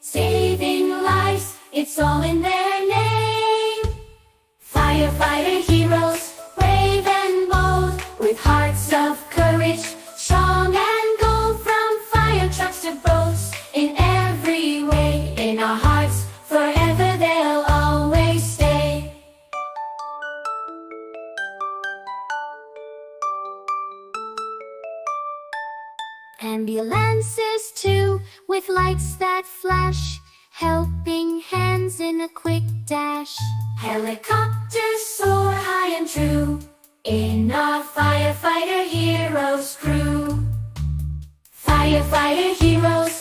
Saving lives, it's all in their name. Firefighter heroes, brave and bold, with hearts of courage, strong and gold. From fire trucks to boats, in every way, in our hearts, forever they'll always stay. Ambulances too, with lights that flash, helping hands in a quick dash. Helicopters soar high and true, in our firefighter heroes crew. Firefighter heroes,